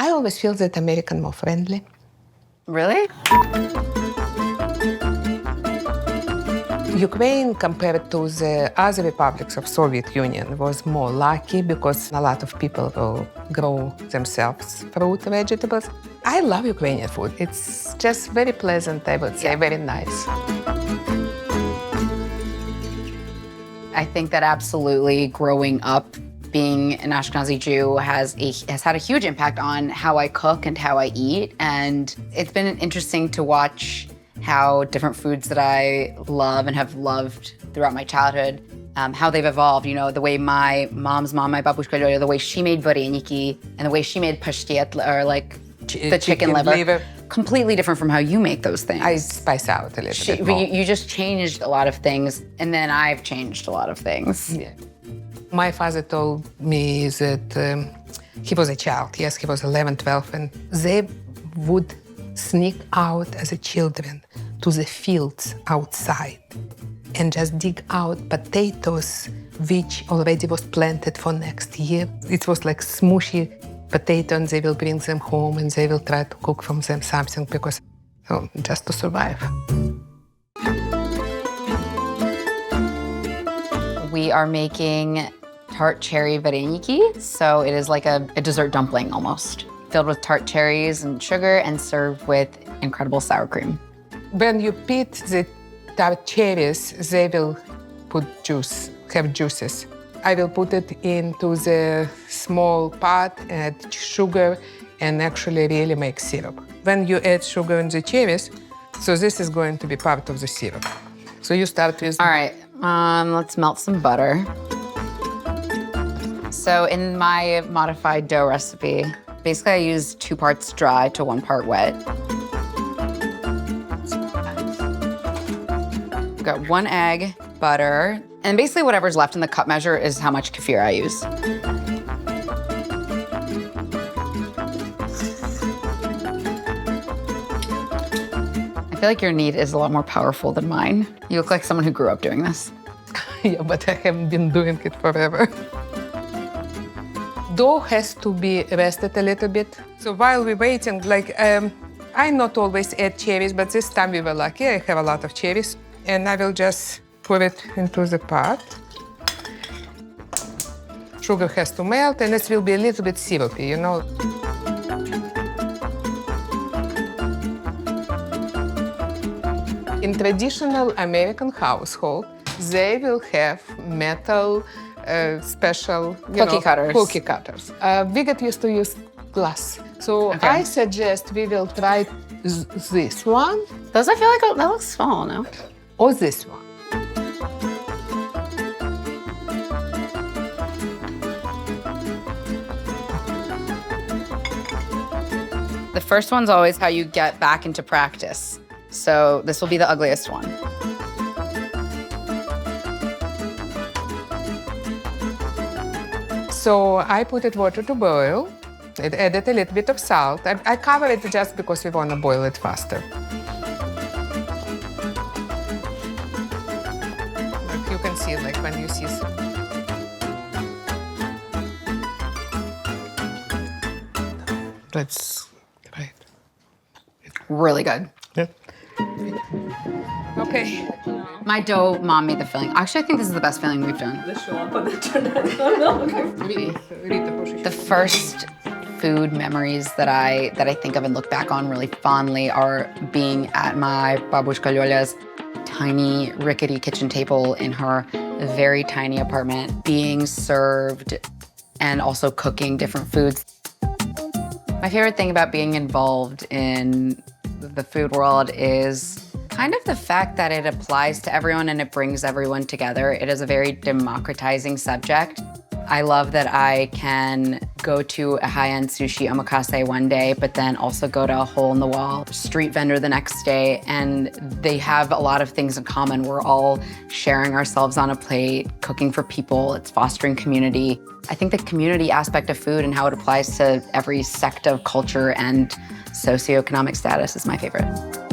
I always feel that American more friendly. Really? Ukraine, compared to the other republics of Soviet Union, was more lucky because a lot of people will grow themselves fruit, vegetables. I love Ukrainian food. It's just very pleasant, I would say, very nice. I think that absolutely growing up being an Ashkenazi Jew has had a huge impact on how I cook and how I eat. And it's been interesting to watch how different foods that I love and have loved throughout my childhood, how they've evolved. You know, the way my mom's mom, my babushka Lyoya, the way she made vareniki and the way she made pashtet, or like the chicken liver. Completely different from how you make those things. I spice out a little bit more. You just changed a lot of things, and then I've changed a lot of things. Yeah. My father told me that he was a child. Yes, he was 11, 12, and they would sneak out as a children to the fields outside and just dig out potatoes which already was planted for next year. It was like smushy potato, and they will bring them home and they will try to cook from them something because, just to survive. We are making tart cherry vareniki. So it is like a dessert dumpling almost, filled with tart cherries and sugar and served with incredible sour cream. When you pit the tart cherries, they will have juices. I will put it into the small pot, add sugar, and actually really make syrup. When you add sugar and the cherries, so this is going to be part of the syrup. So you start with... All right, let's melt some butter. So in my modified dough recipe, basically I use 2 parts dry to 1 part wet. I've got 1 egg, butter, and basically whatever's left in the cup measure is how much kefir I use. I feel like your knead is a lot more powerful than mine. You look like someone who grew up doing this. Yeah, but I haven't been doing it forever. Dough has to be rested a little bit. So while we're waiting, I not always add cherries, but this time we were lucky. I have a lot of cherries. And I will just put it into the pot. Sugar has to melt, and it will be a little bit syrupy, you know. In traditional American household, they will have metal special cookie cutters. We get used to use glass. So okay. I suggest we will try this one. Does I feel like that looks small, no? Or this one. The first one's always how you get back into practice. So this will be the ugliest one. So I put it water to boil. I added a little bit of salt. I cover it just because we want to boil it faster. Like you can see, like when you see. Let's try it. Really good. Yeah. Okay. My dough, Mom made the filling. Actually, I think this is the best filling we've done. The first food memories that I think of and look back on really fondly are being at my babushka Lyoya's tiny, rickety kitchen table in her very tiny apartment, being served and also cooking different foods. My favorite thing about being involved in the food world is kind of the fact that it applies to everyone and it brings everyone together. It is a very democratizing subject. I love that I can go to a high-end sushi omakase one day, but then also go to a hole-in-the-wall street vendor the next day, and they have a lot of things in common. We're all sharing ourselves on a plate, cooking for people. It's fostering community. I think the community aspect of food and how it applies to every sect of culture and socioeconomic status is my favorite.